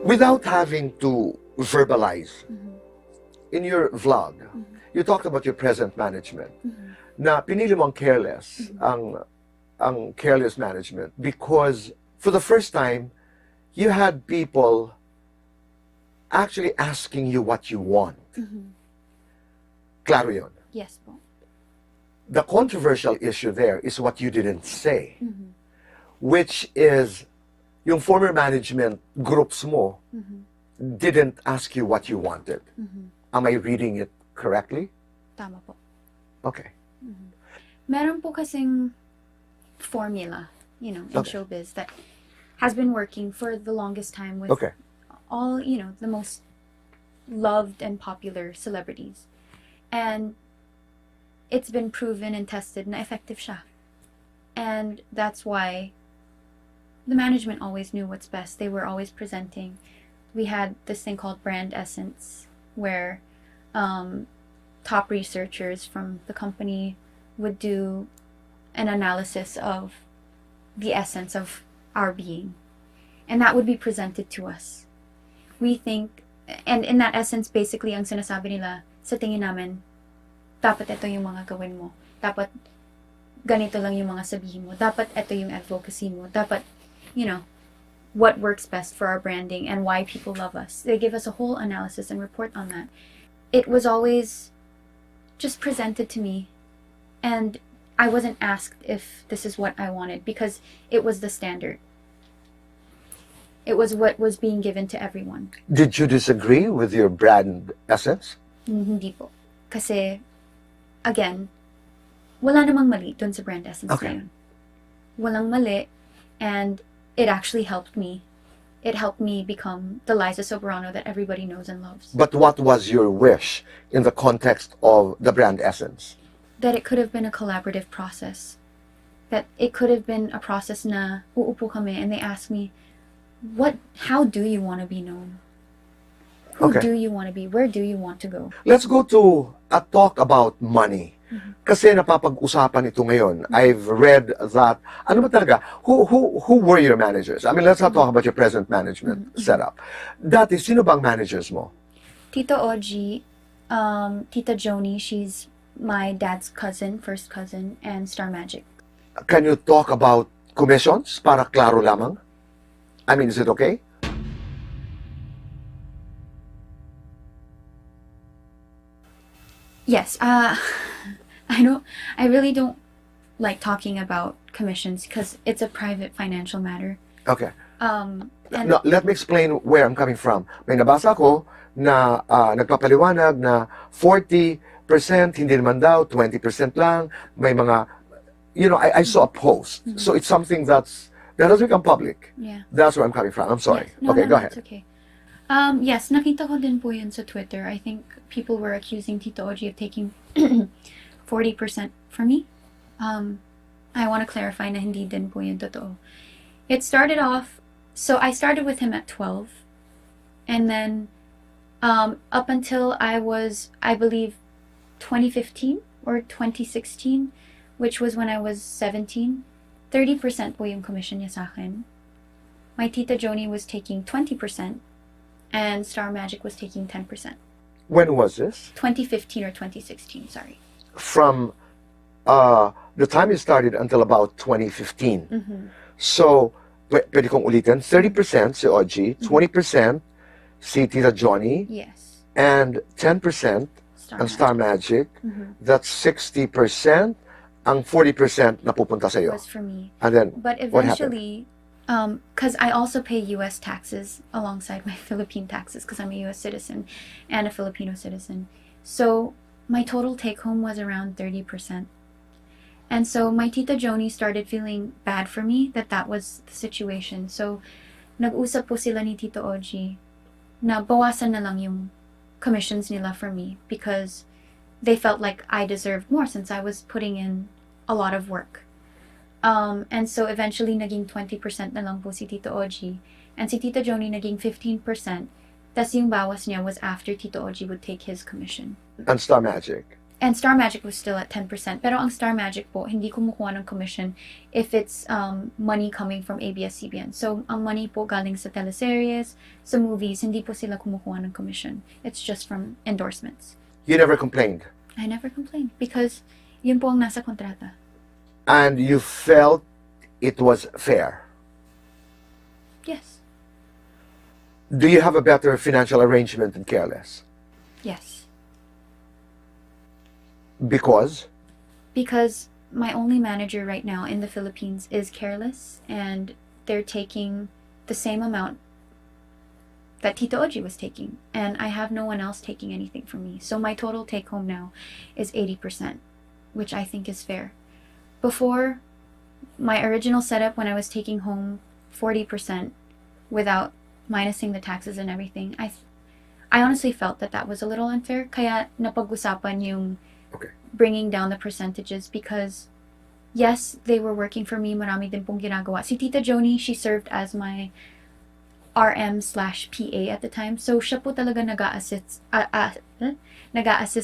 Without having to verbalize, in your vlog, you talked about your present management. Na pinili mo ang careless, ang careless management because for the first time, you had people actually asking you what you want. Claro yun. Yes po. The controversial issue there is what you didn't say, which is yung former management groups mo didn't ask you what you wanted. Am I reading it correctly? Tama po. Okay. Meron po kasing formula, you know, in showbiz that has been working for the longest time with all, you know, the most loved and popular celebrities. And it's been proven and tested na effective siya. And that's why the management always knew what's best. They were always presenting. We had this thing called brand essence, where top researchers from the company would do an analysis of the essence of our being. And that would be presented to us. We think, and in that essence, basically, ang sinasabi nila, sa tingin namin, dapat ito yung mga gawin mo. Dapat ganito lang yung mga sabihin mo. Dapat ito yung advocacy mo. Dapat, you know, what works best for our branding and why people love us. They give us a whole analysis and report on that. It was always just presented to me, and I wasn't asked if this is what I wanted because it was the standard. It was what was being given to everyone. Did you disagree with your brand essence? Hindi po. Kasi, again, wala namang mali dun sa brand essence na yun. Walang mali, and it actually helped me. It helped me become the Liza Soberano that everybody knows and loves. But what was your wish in the context of the brand essence? That it could have been a collaborative process. That it could have been a process na uupo kami and they ask me, how do you want to be known? Who do you want to be? Where do you want to go? Let's go to a talk about money. Kasi napapag-usapan ito ngayon. I've read that, ano ba talaga, who were your managers? I mean, let's not talk about your present management setup. Dati, sino bang managers mo? Tito Oji, Tita Joni, she's my dad's cousin, first cousin, and Star Magic. Can you talk about commissions para klaro lamang? I mean, is it okay? Yes, I really don't like talking about commissions because it's a private financial matter. Okay. And No, let me explain where I'm coming from. May nabasa ko na nagpapaliwanag na 40% hindi naman daw, 20% lang. May mga, you know, I saw a post. So it's something that has become public. Yeah. That's where I'm coming from. I'm sorry. Yes. No, Okay, no, go no, ahead. It's okay. Yes, nakita ko din po yun sa Twitter. I think people were accusing Tito Oji of taking 40% from me. I want to clarify na hindi din po yun totoo. It started off, so I started with him at 12. And then up until I was, I believe, 2015 or 2016, which was when I was 17, 30% po yung commission niya sa akin. My Tita Joni was taking 20%, and Star Magic was taking 10%. When was this? 2015 or 2016, sorry. From the time you started until about 2015. So, pwede kong ulitin, 30% si Oji, 20% si Tita Joni, Yes. and 10% ang Star Magic. That's 60%. Ang 40% napupunta sa iyo. Was for me. And then, But what happened? eventually, because I also pay U.S. taxes alongside my Philippine taxes because I'm a U.S. citizen and a Filipino citizen. So my total take home was around 30%. And so my Tita Joni started feeling bad for me that was the situation. So nag-usap po sila ni Tito Oji na bawasan na lang yung commissions nila for me because they felt like I deserved more since I was putting in a lot of work. And so eventually naging 20% na lang po si Tito Oji. And si Tita Joni naging 15%. Tas yung bawas niya was after Tito Oji would take his commission. And Star Magic? And Star Magic was still at 10%. Pero ang Star Magic po, hindi kumukuha ng commission if it's money coming from ABS-CBN. So, ang money po galing sa teleseries, sa movies, hindi po sila kumukuha ng commission. It's just from endorsements. You never complained? I never complained because yun po ang nasa kontrata. And you felt it was fair? Yes. Do you have a better financial arrangement than Careless? Yes. Because? Because my only manager right now in the Philippines is Careless, and they're taking the same amount that Tito Oji was taking, and I have no one else taking anything from me. So my total take home now is 80%, which I think is fair. Before, my original setup when I was taking home 40% without minusing the taxes and everything, I honestly felt that that was a little unfair. Kaya napag-usapan yung bringing down the percentages because, yes, they were working for me. Marami din pong ginagawa. Si Tita Joni, she served as my RM/PA at the time. So, siya po talaga nag-a-assist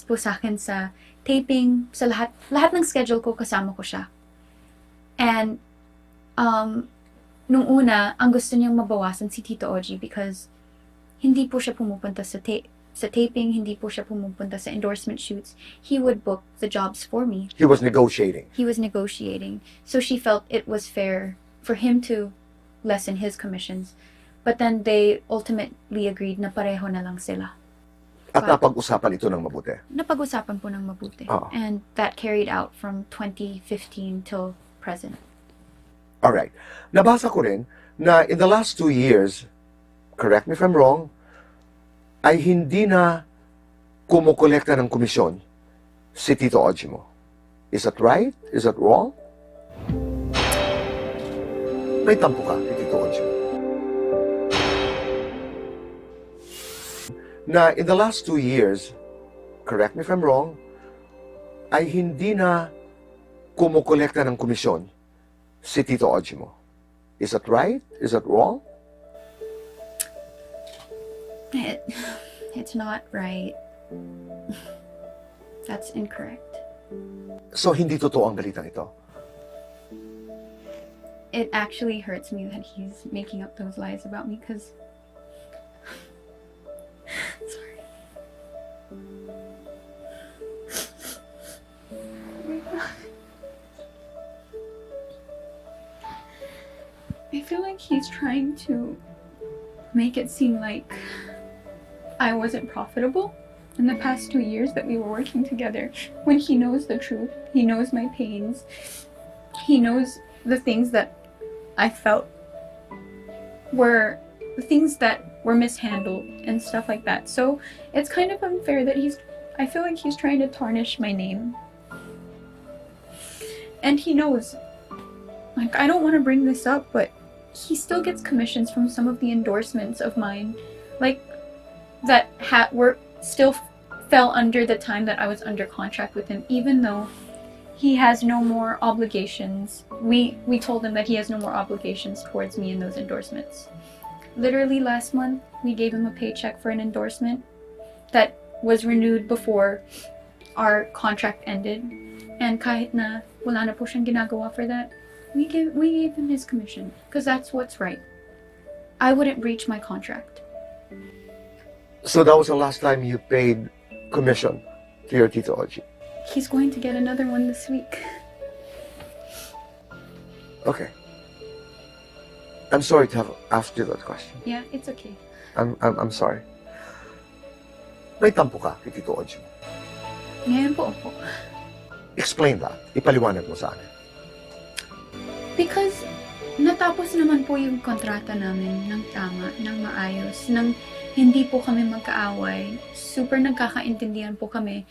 po sa akin sa taping, sa lahat ng schedule ko, kasama ko siya. And, nung una, ang gusto niyang mabawasan si Tito Oji because hindi po siya pumupunta sa taping, hindi po siya pumupunta sa endorsement shoots. He would book the jobs for me. He was negotiating. He was negotiating. So she felt it was fair for him to lessen his commissions. But then they ultimately agreed na pareho na lang sila. At napag-usapan ito ng mabuti? Napag-usapan po ng mabuti. And that carried out from 2015 till present. Alright. Nabasa ko rin na in the last 2 years, correct me if I'm wrong, ay hindi na kumukolekta ng komisyon si Tito Oji mo. Is that right? Is that wrong? May tampo ka kay Tito Oji mo. Na in the last 2 years, correct me if I'm wrong, ay hindi na kumukolekta ng komisyon si Tito Oji mo. Is that right? Is that wrong? It's not right. That's incorrect. So, hindi totoo ang balitang ito? It actually hurts me that he's making up those lies about me because... Sorry. I feel like he's trying to make it seem like I wasn't profitable in the past 2 years that we were working together, when he knows the truth. He knows my pains. He knows the things that I felt were the things that were mishandled and stuff like that. So it's kind of unfair that I feel like he's trying to tarnish my name. And he knows, like, I don't want to bring this up, but he still gets commissions from some of the endorsements of mine, like, that still fell under the time that I was under contract with him, even though he has no more obligations. We told him that he has no more obligations towards me in those endorsements. Literally last month, we gave him a paycheck for an endorsement that was renewed before our contract ended. And kahit na wala na po siyang ginagawa for that, we gave him his commission, because that's what's right. I wouldn't breach my contract. So that was the last time you paid commission to your Tito Oji? He's going to get another one this week. Okay. I'm sorry to have asked you that question. Yeah, it's okay. I'm sorry. May tampo ka kay Tito Oji mo? Ngayon po, opo. Explain that. Ipaliwanag mo sa akin. Because natapos naman po yung kontrata namin ng tama, ng maayos, ng hindi po kami magkaaway. Super nagkakaintindihan po kami.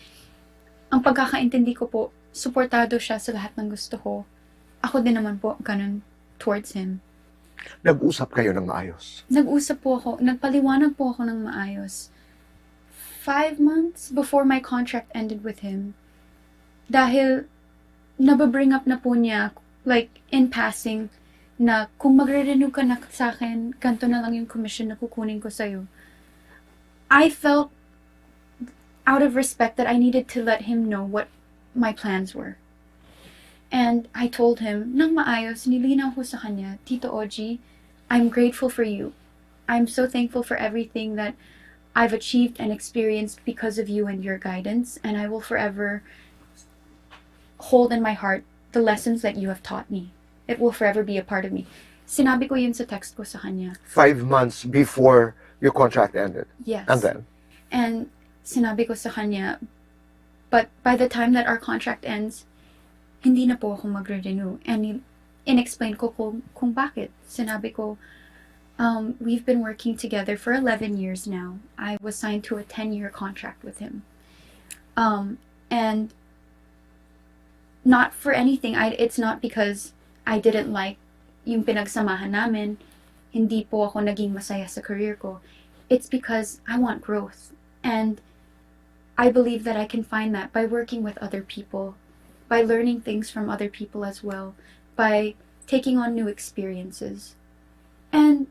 Ang pagkakaintindi ko po, suportado siya sa lahat ng gusto ko. Ako din naman po, ganun, towards him. Nag-usap kayo ng maayos? Nag-usap po ako, nagpaliwanag po ako ng maayos. 5 months before my contract ended with him. Dahil, nababring up na po niya, like, in passing, na kung magre-renew ka na sa akin, ganito na lang yung commission na kukunin ko sa'yo. I out of respect that I needed to let him know what my plans were. And I told him, nang maayos, nilinaw ko sa kanya, Tito Oji, I'm grateful for you. I'm so thankful for everything that I've achieved and experienced because of you and your guidance, and I will forever hold in my heart the lessons that you have taught me. It will forever be a part of me. Sinabi ko yun sa text ko sa kanya. 5 months before your contract ended. Yes. And then? And sinabi ko sa kanya, but by the time that our contract ends, hindi na po ako magre-renew. And in-explain ko kung bakit. Sinabi ko, we've been working together for 11 years now. I was signed to a 10-year contract with him. And not for anything. It's not because I didn't like yung pinagsamahan namin. Hindi po ako naging masaya sa career ko. It's because I want growth. And I believe that I can find that by working with other people, by learning things from other people as well, by taking on new experiences. And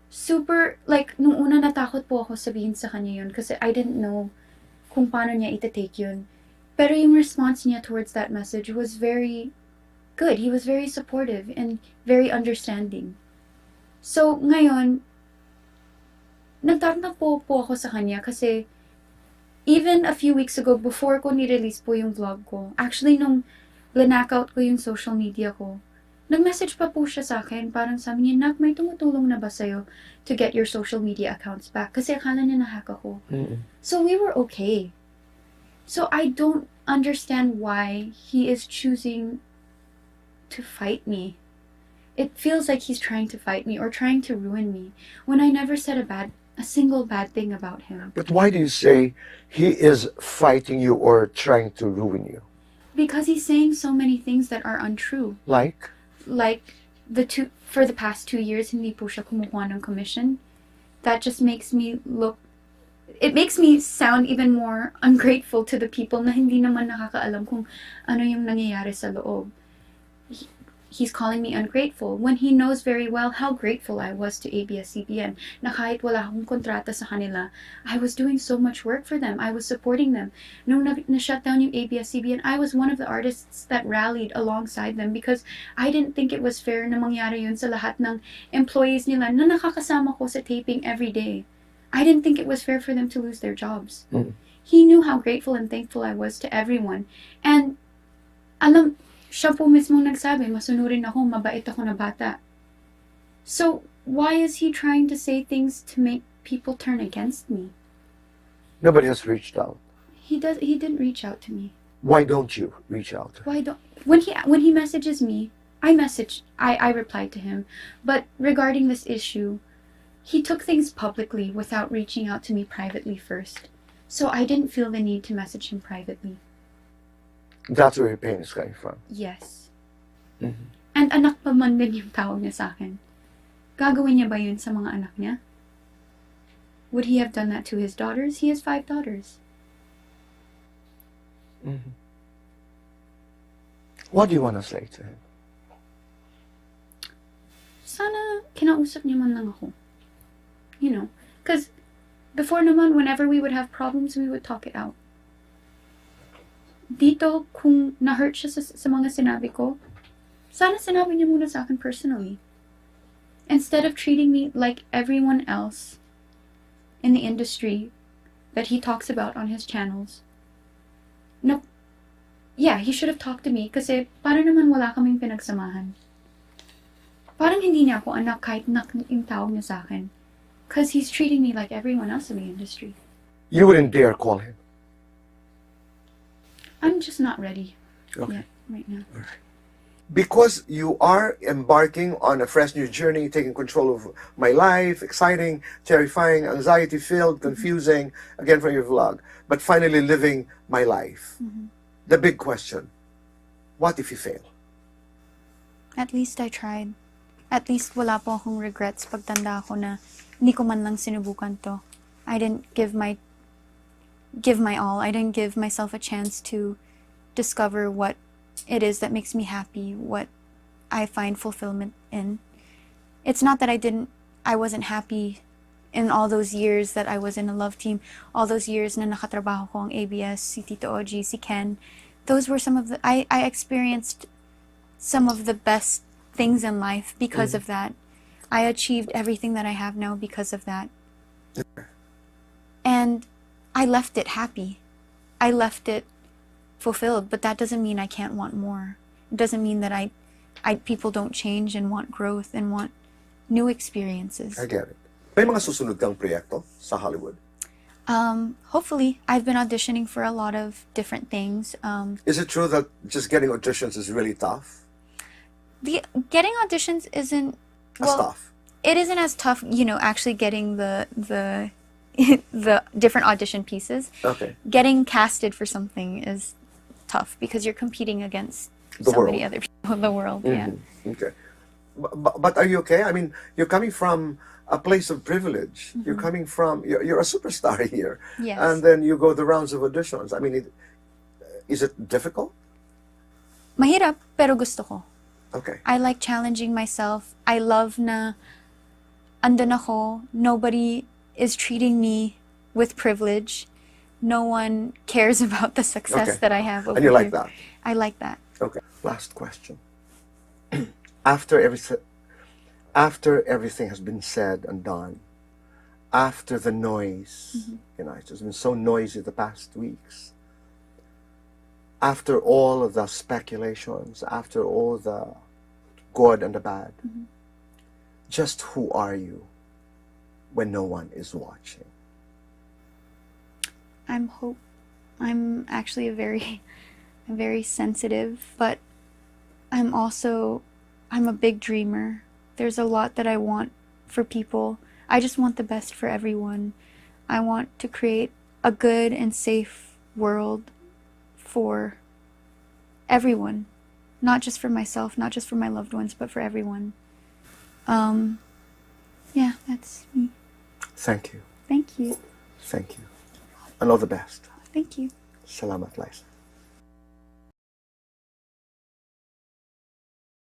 super, like, nung una natakot po ako sabihin sa kanya yun kasi I didn't know kung paano niya itatake yun. Pero yung response niya towards that message was very good. He was very supportive and very understanding. So, ngayon, nagtatanong po ako sa kanya kasi even a few weeks ago, before ko ni-release po yung vlog ko, actually nung linackout ko yung social media ko, nag-message pa po siya sa akin, parang sabi niya, Nak, may tumutulong na ba sa'yo to get your social media accounts back? Kasi akala niya na-hack ako. So we were okay. So I don't understand why he is choosing to fight me. It feels like he's trying to fight me or trying to ruin me when I never said a single bad thing about him. But why do you say he is fighting you or trying to ruin you? Because he's saying so many things that are untrue. Like For the past 2 years, hindi po siya kumukuha ng commission. That just makes me it makes me sound even more ungrateful to the people na hindi naman nakakaalam kung ano yung nangyayari sa loob. He's calling me ungrateful when he knows very well how grateful I was to ABS-CBN na kahit wala akong kontrata sa kanila, I was doing so much work for them. I was supporting them. Nung na-shut down yung ABS-CBN, I was one of the artists that rallied alongside them because I didn't think it was fair na mangyari yun sa lahat ng employees nila na nakakasama ko sa taping every day. I didn't think it was fair for them to lose their jobs. He knew how grateful and thankful I was to everyone. And siya po mismong nagsabi, masunurin ako, mabait ako na bata. So, why is he trying to say things to make people turn against me? Nobody has reached out. He didn't reach out to me. Why don't you reach out? When he messages me, I replied to him. But regarding this issue, he took things publicly without reaching out to me privately first. So I didn't feel the need to message him privately. That's where your pain is coming from. Yes. And anak pa man din yung tawag niya sa akin. Gagawin niya ba yun sa mga anak niya? Would he have done that to his daughters? He has 5 daughters. What do you want to say to him? Sana kinausap niya man lang ako. You know, because before naman, whenever we would have problems, we would talk it out. Dito, kung na-hurt siya sa mga sinabi ko, sana sinabi niya muna sa akin personally. Instead of treating me like everyone else in the industry that he talks about on his channels. No, yeah, he should have talked to me kasi parang naman wala kaming pinagsamahan. Parang hindi niya ako anak kahit yung tawag niya sa akin. Because he's treating me like everyone else in the industry. You wouldn't dare call him? I'm just not ready yet, right now. All right. Because you are embarking on a fresh new journey, taking control of my life, exciting, terrifying, anxiety-filled, confusing, again from your vlog, but finally living my life. The big question, what if you fail? At least I tried. At least wala po akong regrets pagtanda ako na hindi ko man lang sinubukan to. I didn't give my all. I didn't give myself a chance to discover what it is that makes me happy, what I find fulfillment in. It's not that I wasn't happy in all those years that I was in a love team, all those years na nakatrabaho ko ang ABS, si Tito OG, si Ken, those were some of the, I experienced some of the best things in life because of that. I achieved everything that I have now because of that. And I left it happy. I left it fulfilled, but that doesn't mean I can't want more. It doesn't mean that people don't change and want growth and want new experiences. I get it. May mga susunod kang proyekto sa Hollywood? Hopefully. I've been auditioning for a lot of different things. Is it true that just getting auditions is really tough? Getting auditions isn't As tough? It isn't as tough, actually getting the the different audition pieces. Okay. Getting casted for something is tough because you're competing against so many other people in the world. Yeah. Okay. But are you okay? I mean, you're coming from a place of privilege. You're coming from, you're a superstar here. Yes. And then you go the rounds of auditions. I mean, is it difficult? Mahirap, pero gusto ko. Okay. I like challenging myself. I love na andun ako. Nobody is treating me with privilege. No one cares about the success that I have over And you like here. that? I like that. Okay. Last question. After everything has been said and done, after the noise, it's just been so noisy the past weeks, after all of the speculations, after all the good and the bad, just who are you when no one is watching? I'm actually a very sensitive, but I'm a big dreamer. There's a lot that I want for people. I just want the best for everyone. I want to create a good and safe world for everyone. Not just for myself, not just for my loved ones, but for everyone. Yeah, that's me. Thank you. Thank you. Thank you. And all the best. Thank you. Salamat, Liza.